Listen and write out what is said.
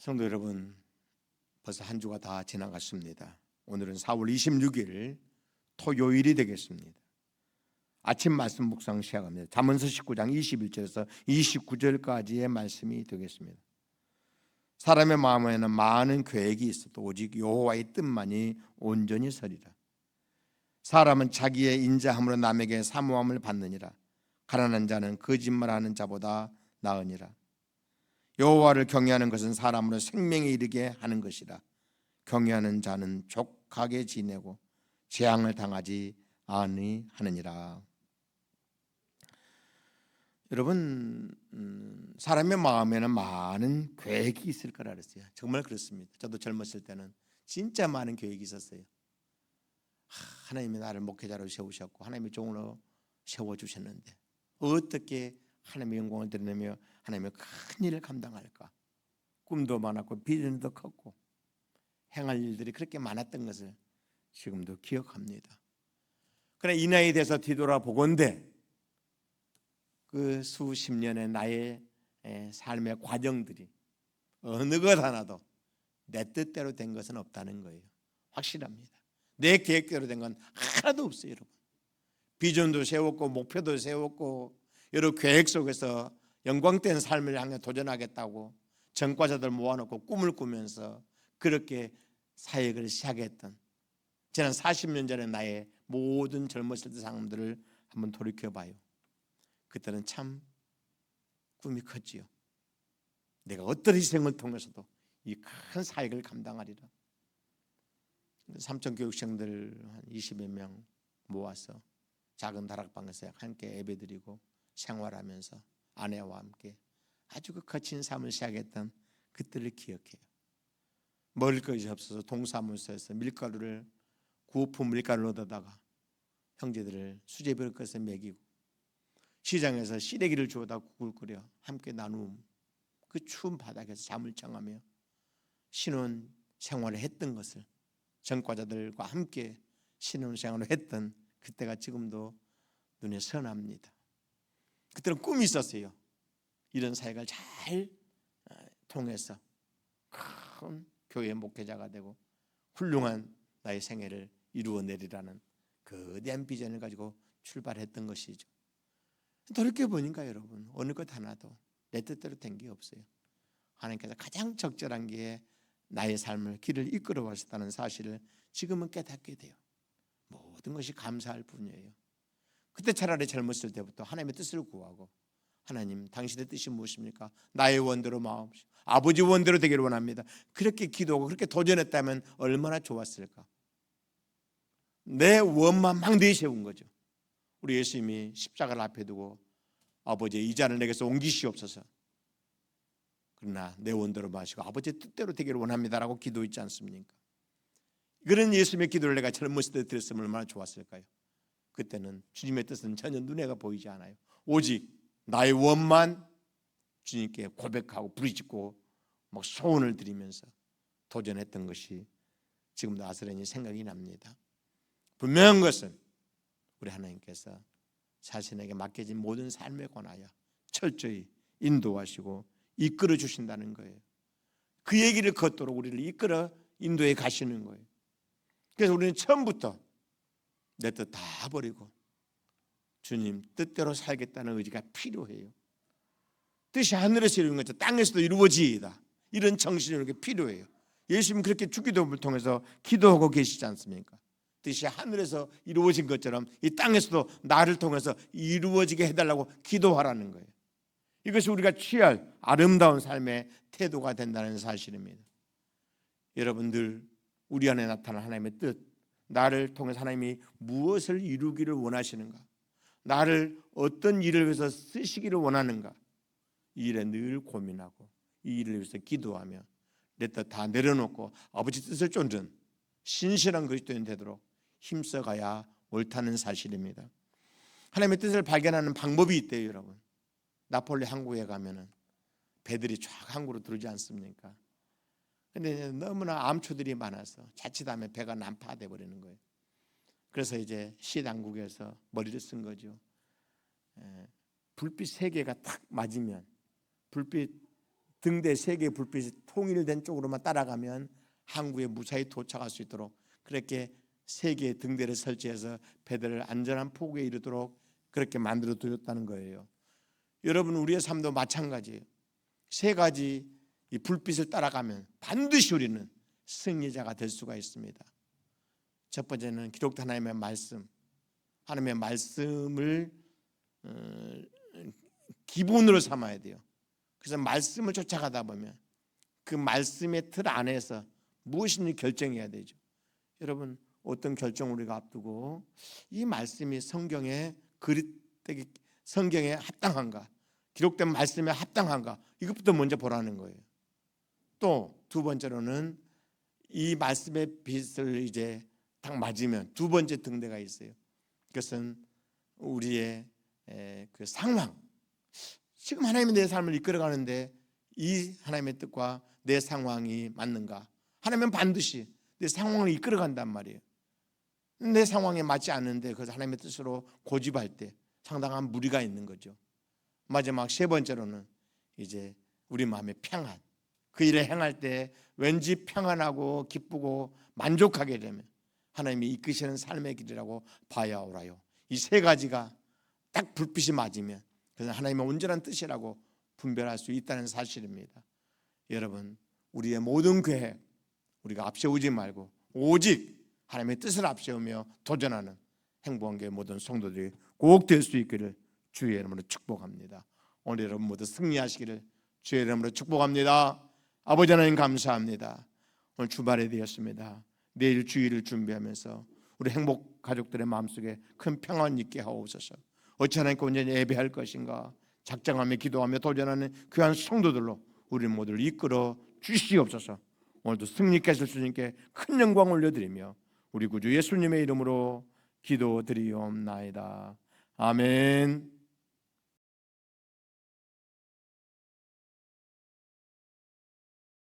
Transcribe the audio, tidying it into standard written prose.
성도 여러분, 벌써 한 주가 다 지나갔습니다. 오늘은 4월 26일 토요일이 되겠습니다. 아침 말씀 묵상 시작합니다. 잠언서 19장 21절에서 29절까지의 말씀이 되겠습니다. 사람의 마음에는 많은 계획이 있어도 오직 여호와의 뜻만이 온전히 서리라. 사람은 자기의 인자함으로 남에게 사모함을 받느니라. 가난한 자는 거짓말하는 자보다 나으니라. 여호와를 경외하는 것은 사람으로 생명에 이르게 하는 것이라. 경외하는 자는 족하게 지내고 재앙을 당하지 아니하느니라. 여러분, 사람의 마음에는 많은 계획이 있을 거라 그랬어요. 정말 그렇습니다. 저도 젊었을 때는 진짜 많은 계획이 있었어요. 하나님이 나를 목회자로 세우셨고 하나님이 종으로 세워주셨는데 어떻게 하나님의 영광을 드러내며 하나님의 큰 일을 감당할까? 꿈도 많았고 비전도 컸고 행할 일들이 그렇게 많았던 것을 지금도 기억합니다. 그러나 이 나이에 대해서 뒤돌아보건대 그 수십 년의 나의 삶의 과정들이 어느 것 하나도 내 뜻대로 된 것은 없다는 거예요. 확실합니다. 내 계획대로 된 건 하나도 없어요, 여러분. 비전도 세웠고 목표도 세웠고 여러 계획 속에서 영광된 삶을 향해 도전하겠다고 전과자들 모아놓고 꿈을 꾸면서 그렇게 사역을 시작했던 지난 40년 전의 나의 모든 젊었을 때 상황들을 한번 돌이켜봐요. 그때는 참 꿈이 컸지요. 내가 어떤 희생을 통해서도 이 큰 사역을 감당하리라. 삼천교육생들 한 20여 명 모아서 작은 다락방에서 함께 예배드리고 생활하면서 아내와 함께 아주 그 거친 삶을 시작했던 그때를 기억해요. 먹을 것이 없어서 동사무소에서 밀가루를 구호품 밀가루를 얻어다가 형제들을 수제비를 꺼서 먹이고 시장에서 시래기를 주워다 국을 끓여 함께 나누음 그 추운 바닥에서 잠을 청하며 신혼 생활을 했던 것을 전과자들과 함께 신혼 생활을 했던 그때가 지금도 눈에 선합니다. 그때는 꿈이 있었어요. 이런 사역을 잘 통해서 큰 교회 목회자가 되고 훌륭한 나의 생애를 이루어내리라는 거대한 비전을 가지고 출발했던 것이죠. 돌이켜보니까 여러분 어느 것 하나도 내 뜻대로 된 게 없어요. 하나님께서 가장 적절한 게 나의 삶을 길을 이끌어 왔다는 사실을 지금은 깨닫게 돼요. 모든 것이 감사할 뿐이에요. 그때 차라리 젊었을 때부터 하나님의 뜻을 구하고 하나님 당신의 뜻이 무엇입니까? 나의 원대로 마옵시고 아버지 원대로 되기를 원합니다. 그렇게 기도하고 그렇게 도전했다면 얼마나 좋았을까. 내 원만 막 내세운 거죠. 우리 예수님이 십자가를 앞에 두고 아버지 이 잔을 내게서 옮기시옵소서. 그러나 내 원대로 마시고 아버지의 뜻대로 되기를 원합니다라고 기도했지 않습니까? 그런 예수님의 기도를 내가 젊었을 때 드렸으면 얼마나 좋았을까요? 그때는 주님의 뜻은 전혀 눈에가 보이지 않아요. 오직 나의 원만 주님께 고백하고 부르짖고 막 소원을 드리면서 도전했던 것이 지금도 아스레니 생각이 납니다. 분명한 것은 우리 하나님께서 자신에게 맡겨진 모든 삶에 관하여 철저히 인도하시고 이끌어 주신다는 거예요. 그 얘기를 걷도록 우리를 이끌어 인도해 가시는 거예요. 그래서 우리는 처음부터 내 뜻 다 버리고 주님 뜻대로 살겠다는 의지가 필요해요. 뜻이 하늘에서 이루어진 것처럼 땅에서도 이루어지이다. 이런 정신이 이렇게 필요해요. 예수님 그렇게 주기도문을 통해서 기도하고 계시지 않습니까? 뜻이 하늘에서 이루어진 것처럼 이 땅에서도 나를 통해서 이루어지게 해달라고 기도하라는 거예요. 이것이 우리가 취할 아름다운 삶의 태도가 된다는 사실입니다. 여러분들 우리 안에 나타난 하나님의 뜻, 나를 통해서 하나님이 무엇을 이루기를 원하시는가, 나를 어떤 일을 위해서 쓰시기를 원하는가, 이 일에 늘 고민하고 이 일을 위해서 기도하며 내 뜻 다 내려놓고 아버지 뜻을 쫓는 신실한 그리스도인 되도록 힘써가야 옳다는 사실입니다. 하나님의 뜻을 발견하는 방법이 있대요, 여러분. 나폴리 항구에 가면은 배들이 쫙 항구로 들어오지 않습니까? 근데 너무나 암초들이 많아서 자칫하면 배가 난파돼 버리는 거예요. 그래서 이제 시당국에서 머리를 쓴 거죠. 불빛 3개가 탁 맞으면 불빛 등대 세 개의 불빛이 통일된 쪽으로만 따라가면 항구에 무사히 도착할 수 있도록 그렇게 세 개의 등대를 설치해서 배들을 안전한 포구에 이르도록 그렇게 만들어 두었다는 거예요. 여러분, 우리의 삶도 마찬가지예요. 세 가지 이 불빛을 따라가면 반드시 우리는 승리자가 될 수가 있습니다. 첫 번째는 기록된 하나님의 말씀, 하나님의 말씀을 기본으로 삼아야 돼요. 그래서 말씀을 쫓아가다 보면 그 말씀의 틀 안에서 무엇인지 결정해야 되죠. 여러분, 어떤 결정을 우리가 앞두고 이 말씀이 성경에 합당한가, 기록된 말씀에 합당한가, 이것부터 먼저 보라는 거예요. 또 두 번째로는 이 말씀의 빛을 이제 딱 맞으면 두 번째 등대가 있어요. 그것은 우리의 그 상황, 지금 하나님이 내 삶을 이끌어가는데 이 하나님의 뜻과 내 상황이 맞는가? 하나님은 반드시 내 상황을 이끌어간단 말이에요. 내 상황에 맞지 않는데 그래서 하나님의 뜻으로 고집할 때 상당한 무리가 있는 거죠. 마지막 세 번째로는 이제 우리 마음의 평안, 그 일을 행할 때 왠지 평안하고 기쁘고 만족하게 되면 하나님이 이끄시는 삶의 길이라고 봐야 옳아요. 이 세 가지가 딱 불빛이 맞으면 그래서 하나님의 온전한 뜻이라고 분별할 수 있다는 사실입니다. 여러분, 우리의 모든 계획 우리가 앞세우지 말고 오직 하나님의 뜻을 앞세우며 도전하는 행복한 교회 모든 성도들이 꼭 될 수 있기를 주의 이름으로 축복합니다. 오늘 여러분 모두 승리하시기를 주의 이름으로 축복합니다. 아버지 하나님 감사합니다. 오늘 주말이 되었습니다. 내일 주일을 준비하면서 우리 행복 가족들의 마음속에 큰 평안 있게 하옵소서. 어찌 하나님께 온전히 예배할 것인가 작정하며 기도하며 도전하는 귀한 성도들로 우리 모두를 이끌어 주시옵소서. 오늘도 승리케 하실 주님께 큰 영광 올려드리며 우리 구주 예수님의 이름으로 기도드리옵나이다. 아멘.